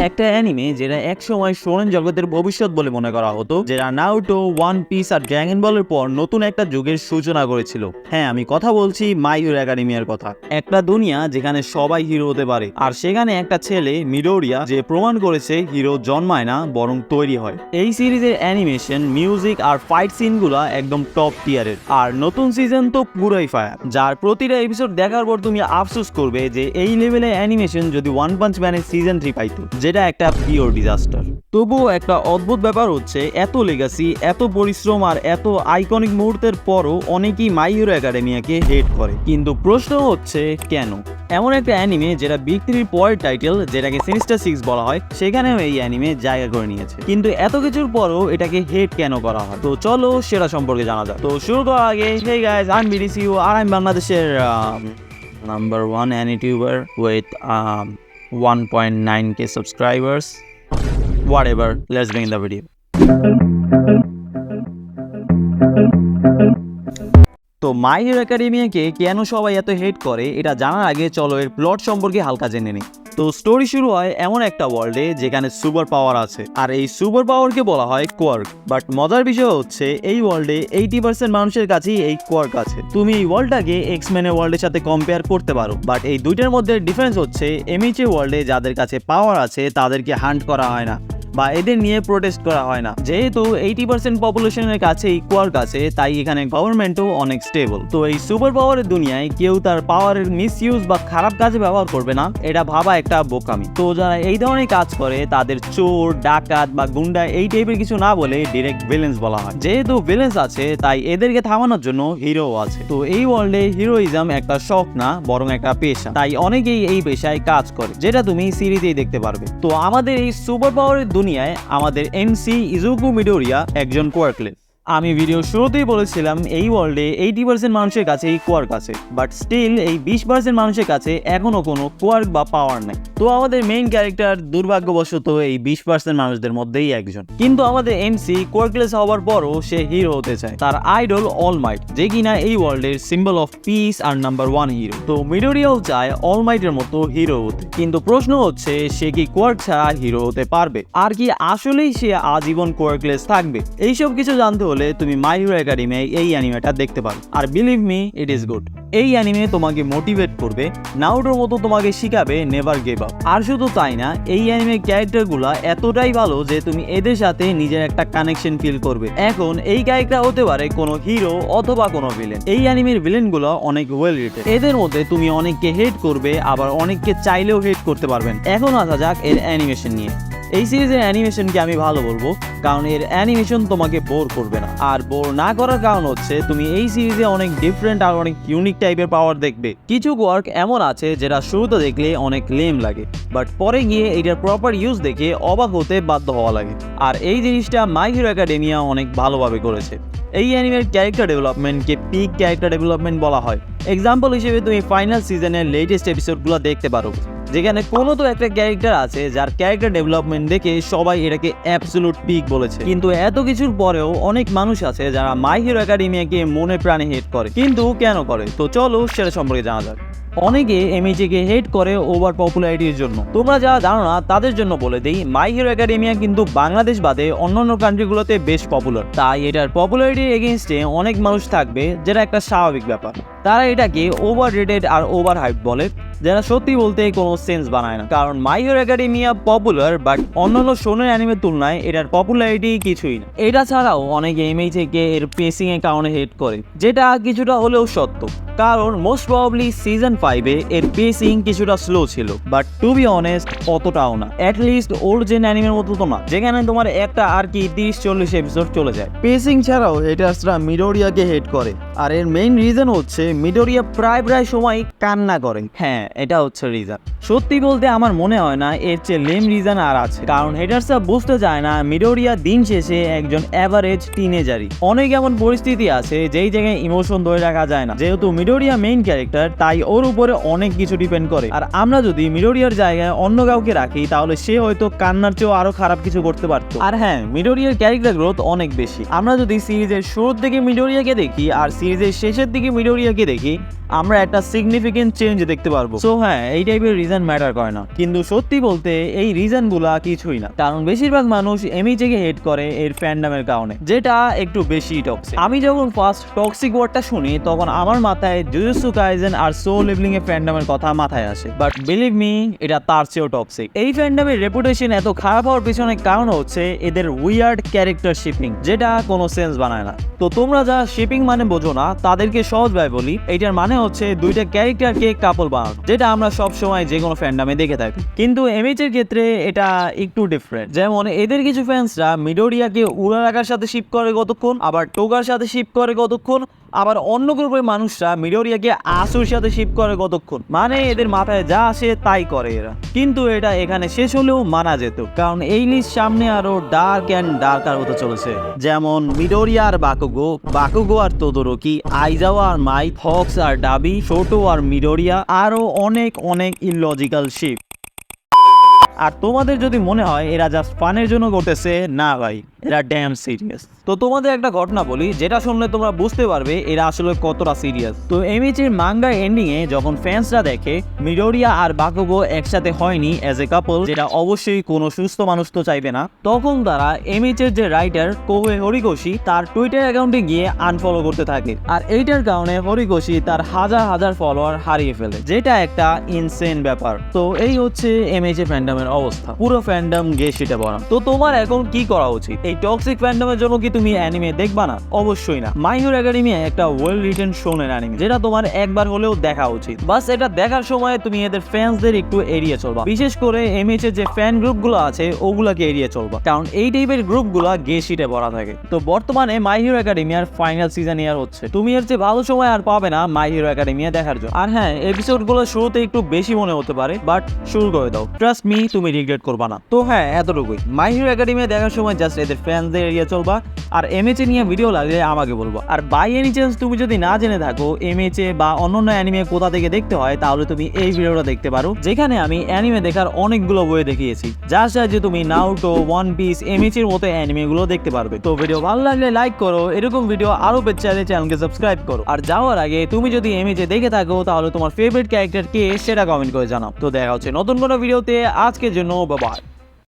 একটা অ্যানিমে যেটা একসময় শোনেন জগতের ভবিষ্যৎ বলে মনে করা হতো, যেটা নারুটো, ওয়ান পিস আর ড্রাগন বলের পর নতুন একটা যুগের সূচনা করেছিল। হ্যাঁ, আমি কথা বলছি মাই হিরো একাডেমিয়ার কথা। একটা দুনিয়া যেখানে সবাই হিরো হতে পারে, আর সেখানে একটা ছেলে মিডোরিয়া যে প্রমাণ করেছে হিরো জন্মায় না বরং তৈরি হয়। এই সিরিজের অ্যানিমেশন, মিউজিক আর ফাইট সিনগুলা একদম টপ টিয়ারের। আর নতুন সিজন তো পুরোই ফায়ার, যার প্রতিটা এপিসোড দেখার পর তুমি আফসোস করবে যে এই লেভেলে অ্যানিমেশন যদি ওয়ান পাঞ্চ ম্যানের সিজন 3 পাইতো, যেটা একটা পিওর ডিজাস্টার। তবুও একটা অদ্ভুত ব্যাপার হচ্ছে, এত লেগাসি, এত পরিশ্রম আর এত আইকনিক মুহূর্তের পরও অনেকেই মাই হিরো একাডেমিয়াকে হেট করে। কিন্তু প্রশ্ন হচ্ছে কেন? এমন একটা অ্যানিমে যেটা বিগ 3 পরের টাইটেল, যেটাকে সিনিস্টার 6 বলা হয়, সেখানেও এই অ্যানিমে জায়গা করে নিয়েছে। কিন্তু এত কিছুর পরও এটাকে হেট কেন করা হয়? তো চলো সেটা সম্পর্কে জানা যাক। তো শুরু করার আগে, হেই গাইস, আই এম বিডিসিউ আর আমি বাংলাদেশের number 1 অ্যানিটিউবার with 1.9k subscribers. Whatever, let's begin the video. তো মাই হিরো একাডেমিয়াকে কেন সবাই এত হেট করে এটা জানার আগে চলো এর প্লট সম্পর্কে হালকা জেনে নিই। তো স্টোরি শুরু হয় এমন একটা ওয়ার্ল্ডে যেখানে সুপার পাওয়ার আছে, আর এই সুপার পাওয়ারকে বলা হয় কোয়ার্ক। বাট মজার বিষয় হচ্ছে, এই ওয়ার্ল্ডে 80% মানুষের কাছেই এই কোয়ার্ক আছে। তুমি এই ওয়ার্ল্ডটাকে এক্সম্যানের ওয়ার্ল্ডের সাথে কম্পেয়ার করতে পারো, বাট এই দুইটার মধ্যে ডিফারেন্স হচ্ছে, এমএইচএ ওয়ার্ল্ডে যাদের কাছে পাওয়ার আছে তাদেরকে হান্ট করা হয় না বা এদের নিয়ে প্রোটেস্ট করা হয় না। যেহেতু 80% পপুলেশনের কাছে কোয়ার্ক আছে, তাই এখানে গভর্নমেন্টও অনেক স্টেবল। তো এই সুপার পাওয়ারের দুনিয়ায় কেউ তার পাওয়ারের মিসইউজ বা খারাপ কাজে ব্যবহার করবে না, এটা ভাবা একটা বোকামি। তো যারা এই ধরনের কাজ করে তাদের চোর, ডাকাত বা গুন্ডা এই টাইপের কিছু না বলে ডিরেক্ট ভিলেন্স বলা হয়। যেহেতু ভিলেন্স আছে, তাই এদেরকে থামানোর জন্য হিরো আছে। তো এই ওয়ার্ল্ডে হিরোইজম একটা শখ না, বরং একটা পেশা। তাই অনেকেই এই পেশায় কাজ করে, যেটা তুমি সিরিজেই দেখতে পারবে। তো আমাদের এই সুপার পাওয়ারের দুনিয়ায় আমাদের এমসি ইজুকু মিডোরিয়া একজন কোয়ার্কলেস। আমি ভিডিও শুরুতেই বলেছিলাম এই ওয়ার্ল্ডে 80% মানুষের কাছে এই কোয়ার্ক আছে, বাট স্টিল এই 20% মানুষের কাছে এখনো কোনো কোয়ার্ক বা পাওয়ার নেই। তো আমাদের মেইন ক্যারেক্টার দুর্ভাগ্যবশত এই 20% মানুষদের মধ্যেই একজন। কিন্তু আমাদের এমসি কোয়ার্কলেস হওয়ার পরও সে হিরো হতে চায়। তার আইডল অলমাইট, যে কিনা এই ওয়ার্ল্ডের সিম্বল অফ পিস আর নাম্বার 1 হিরো। তো মিডোরিয়াও চায় অলমাইটের মতো হিরো হতে। কিন্তু প্রশ্ন হচ্ছে, সে কি কোয়ার্ক ছাড়া হিরো হতে পারবে? আর কি আসলেই সে আজীবন কোয়ার্কলেস থাকবে? এইসব কিছু জানতে হলে তুমি মাই হিরো একাডেমিয়ায় এই অ্যানিমেটা দেখতে পারো। আর believe me, it is good. এই অ্যানিমে তোমাকে মোটিভেট করবে, নারুটোর মতো তোমাকে শিখাবে নেভার গিভ আপ। আর শুধু তাই না, এই অ্যানিমের ক্যারেক্টারগুলো এতটাই ভালো যে তুমি এদের সাথে নিজের একটা কানেকশন ফিল করবে। এখন এই ক্যারেক্টার হতে পারে কোনো হিরো অথবা কোনো ভিলেন। এই অ্যানিমের ভিলেনগুলো অনেক ওয়েল রিটেড। এদের মধ্যে তুমি অনেককে হেট করবে, আবার অনেককে চাইলেও হেট করতে পারবেন। এখন আসা যাক এর অ্যানিমেশন নিয়ে। এই সিরিজের অ্যানিমেশনকে আমি ভালো বলবো, কারণ এর অ্যানিমেশন তোমাকে বোর করবে না। আর বোর না করার কারণ হচ্ছে, তুমি এই সিরিজে অনেক ডিফারেন্ট আর অনেক ইউনিক টাইপের পাওয়ার দেখবে। কিছু কোয়ার্ক এমন আছে যেটা শুরুতে দেখলে অনেক লেম লাগে, বাট পরে গিয়ে এটার প্রপার ইউজ দেখে অবাক হতে বাধ্য হওয়া লাগে। আর এই জিনিসটা মাই হিরো একাডেমিয়া অনেক ভালোভাবে করেছে। এই অ্যানিমের ক্যারেক্টার ডেভেলপমেন্টকে পিক ক্যারেক্টার ডেভেলপমেন্ট বলা হয়। এক্সাম্পল হিসেবে তুমি ফাইনাল সিজনের লেটেস্ট এপিসোডগুলো দেখতে পারো, যেখানে কোনো তো একটা ক্যারেক্টার আছে যার ক্যারেক্টার ডেভেলপমেন্ট দেখে সবাই এটাকে অ্যাবসলিউট পিক বলেছে। কিন্তু এত কিছুর পরেও অনেক মানুষ আছে যারা মাই হিরো একাডেমিয়াকে মনে প্রাণে হেট করে। কিন্তু কেন করে? তো চলো সেটা সম্পর্কে জানা যাক। অনেকে এমএইচকে হেট করে ওভার পপুলারিটির জন্য। তোমরা যারা জানো না তাদের জন্য বলে দেই, মাই হিরো একাডেমিয়া কিন্তু বাংলাদেশ বাদে অন্যান্য কান্ট্রিগুলোতে বেশ পপুলার। তাই এটার পপুলারিটির এগেইনস্টে অনেক মানুষ থাকবে, যেটা একটা স্বাভাবিক ব্যাপার। তারা এটাকে ওভার রেটেড আর ওভার হাইপ বলে, যারা সত্যি বলতে কোনো সেন্স বানায় না। কারণ মাই হিরো একাডেমিয়া পপুলার, বাট অন্যান্য শোনের অ্যানিমের তুলনায় এটার পপুলারিটি কিছুই না। এটা ছাড়াও অনেকে এমএইচকে এর পেসিং এর কারণে হেট করে, যেটা কিছুটা হলেও সত্য। কারণ মোস্ট প্রবাবলি সিজন 5-এ এর পেসিং কিছুটা স্লো ছিল, বাট টু বি অনেস্ট অতটাও না। অ্যাটলিস্ট ওল্ড জেন অ্যানিমের মতো তো না, যেখানে তোমার একটা আর কি 30-40 এপিসোড চলে যায়। পেসিং ছাড়াও হেটার্সরা মিডোরিয়াকে হেট করে, আর এর মেইন রিজন হচ্ছে মিডোরিয়া প্রায় সময় কান্না করে। হ্যাঁ, এটা হচ্ছে রিজন। সত্যি বলতে আমার মনে হয় না এর চেয়ে লেম রিজন আর আছে। কারণ হেটার্সরা বুঝতে চায় না মিডোরিয়া দিন শেষে একজন অ্যাভারেজ টিনেজারই। অনেক এমন পরিস্থিতি আছে যেই জায়গায় ইমোশন ধরে রাখা যায় না। যেহেতু মিডোরিয়া মেইন ক্যারেক্টার, তাই ওর উপরে অনেক কিছু ডিপেন্ড করে। আর আমরা যদি মিডোরিয়ার জায়গায় অন্য কাউকে রাখি তাহলে সে হয়তো কান্নার চেয়েও আরো খারাপ কিছু করতে পারতো। আর হ্যাঁ, মিডোরিয়ার ক্যারেক্টার গ্রোথ অনেক বেশি। আমরা যদি সিরিজের শুরুর দিকে মিডোরিয়াকে দেখি আর সিরিজের শেষের দিকে মিডোরিয়াকে দেখি, আমরা একটা সিগনিফিকেন্ট চেঞ্জ দেখতে পারবো। সো হ্যাঁ, এই টাইপের রিজন ম্যাটার করে না, কিন্তু সত্যি বলতে এই রিজনগুলা কিছুই না। কারণ বেশিরভাগ মানুষ এমএইচকে হেট করে এর ফ্যান্ডামের কারণে, যেটা একটু বেশি টক্সিক। আমি যখন ফার্স্ট টক্সিক ওয়ার্ডটা শুনি তখন আমার মাথায় জুজুৎসু কাইসেন আর সোল লিভলিং এর ফ্যান্ডামের কথা মাথায় আসে, বাট বিলিভ মি, এটা তার চেয়েও টক্সিক। এই ফ্যান্ডামের রেপুটেশন এত খারাপ হওয়ার পিছনে কারণ হচ্ছে এদের উইয়ার্ড ক্যারেক্টার শিপিং, যেটা কোনো সেন্স বানায় না। তো তোমরা যা শিপিং মানে বোঝো না তাদেরকে সহজভাবে বলি, এইটার মানে হচ্ছে দুইটা ক্যারেক্টারকে কাপল বানানো, যেটা আমরা সব সময় যে কোনো ফ্যান্ডামে দেখে থাকি। কিন্তু এমএইচ এর ক্ষেত্রে এটা একটু ডিফারেন্ট। যেমন এদের কিছু ফ্যান্সরা মিডোরিয়াকে উরারাগার সাথে শিপ করে কতক্ষণ, আবার টোগার সাথে শিপ করে কতক্ষণ, আবার অন্য গ্রুপের মানুষরা মিডোরিয়াকে আসুর সাথে শিপ করে কতক্ষণ। মানে এদের মাথায় যা আসে তাই করে এরা। কিন্তু এটা এখানে শেষ হলেও মানা যেত, কারণ এই লিস্ট সামনে আরো ডার্ক অ্যান্ড ডার্কার হতে চলেছে। যেমন মিডোরিয়া আর বাকুগো, বাকুগো আর তোদোরকি, আইজাওয়া আর মাই, ফক্স আর ডাবি, শোটো আর মিডোরিয়া, আরো অনেক অনেক ইললজিক্যাল শিপ। আর তোমাদের যদি মনে হয় এরা জাস্ট ফানের জন্য করতেছে, না ভাই, এরা ড্যাম সিরিয়াস। তো তোমাদের একটা ঘটনা বলি, যেটা শুনলে তোমরা বুঝতে পারবে এরা আসলে কতটা সিরিয়াস। তো এমএইচ এর মাঙ্গা এন্ডিং এ যখন ফ্যান্সরা দেখে মিডোরিয়া আর বাকুগো একসাথে হয়নি এজ এ কাপল, যেটা অবশ্যই কোনো সুস্থ মানুষ তো চাইবে না, তখন তারা এমএইচ এর যে রাইটার কোহে হরিকোশি তার টুইটার অ্যাকাউন্টে গিয়ে আনফলো করতে থাকে। আর এইটার কারণে হরিকোশি তার হাজার হাজার ফলোয়ার হারিয়ে ফেলে, যেটা একটা ইনসেন ব্যাপার। তো এই হচ্ছে এমএইচ এর ফ্যান্ডামের অবস্থা, পুরো ফ্যান্ডাম গে সেটা বলা। তো তোমার এখন কি করা উচিত? এই টক্সিক ফ্যান্ডামের জন্য কি তুমি অ্যানিমে দেখবা না? অবশ্যই না। মাই হিরো একাডেমিয়া একটা ওয়েল রিটেন শোনেন অ্যানিমে, যেটা তোমার একবার হলেও দেখা উচিত। বাস এটা দেখার সময় তুমি এদের ফ্যান্সদের একটু এড়িয়ে চলবা, বিশেষ করে এমএইচ এর যে ফ্যান গ্রুপগুলো আছে ওগুলাকে এড়িয়ে চলবা, কারণ এই টাইপের গ্রুপগুলো গে শিটে ভরা থাকে। তো বর্তমানে মাই হিরো একাডেমিয়ার ফাইনাল সিজন ইয়ার হচ্ছে, তুমি এর চেয়ে ভালো সময় আর পাবে না মাই হিরো একাডেমিয়া দেখার জন্য। আর হ্যাঁ, এপিসোডগুলো শুরুতে একটু বেশি মনে হতে পারে, বাট শুরু করে দাও, ট্রাস্ট মি, তুমি রিগ্রেট করবা না। তো হ্যাঁ, এতটুকুই। মাই হিরো একাডেমিয়া দেখার সময় জাস্ট এদের ফ্যান্সদের এড়িয়ে চলবা, আর এমএইচ নিয়ে ভিডিও লাগলে আমাকে বলবো। আর বাই এনি চান্স তুমি যদি না জেনে থাকো এমএইচ বা অন্যান্য অ্যানিমে কোথা থেকে দেখতে হয়, তাহলে তুমি এই ভিডিওটা দেখতে পারো, যেখানে আমি অ্যানিমে দেখার অনেকগুলো বই দেখিয়েছি, যার সাহায্যে তুমি নারুটো, ওয়ান পিস, এমএইচ এর মতো অ্যানিমে গুলো দেখতে পারবে। তো ভিডিও ভালো লাগলে লাইক করো, এরকম ভিডিও আরো পেতে চাইলে চ্যানেলকে সাবস্ক্রাইব করো। আর যাওয়ার আগে তুমি যদি এমএইচ দেখে থাকো তাহলে তোমার ফেভারিট ক্যারেক্টার কে সেটা কমেন্ট করে জানাও। তো দেখা হচ্ছে নতুন কোনো ভিডিওতে, আজকের জন্য বাই বাই।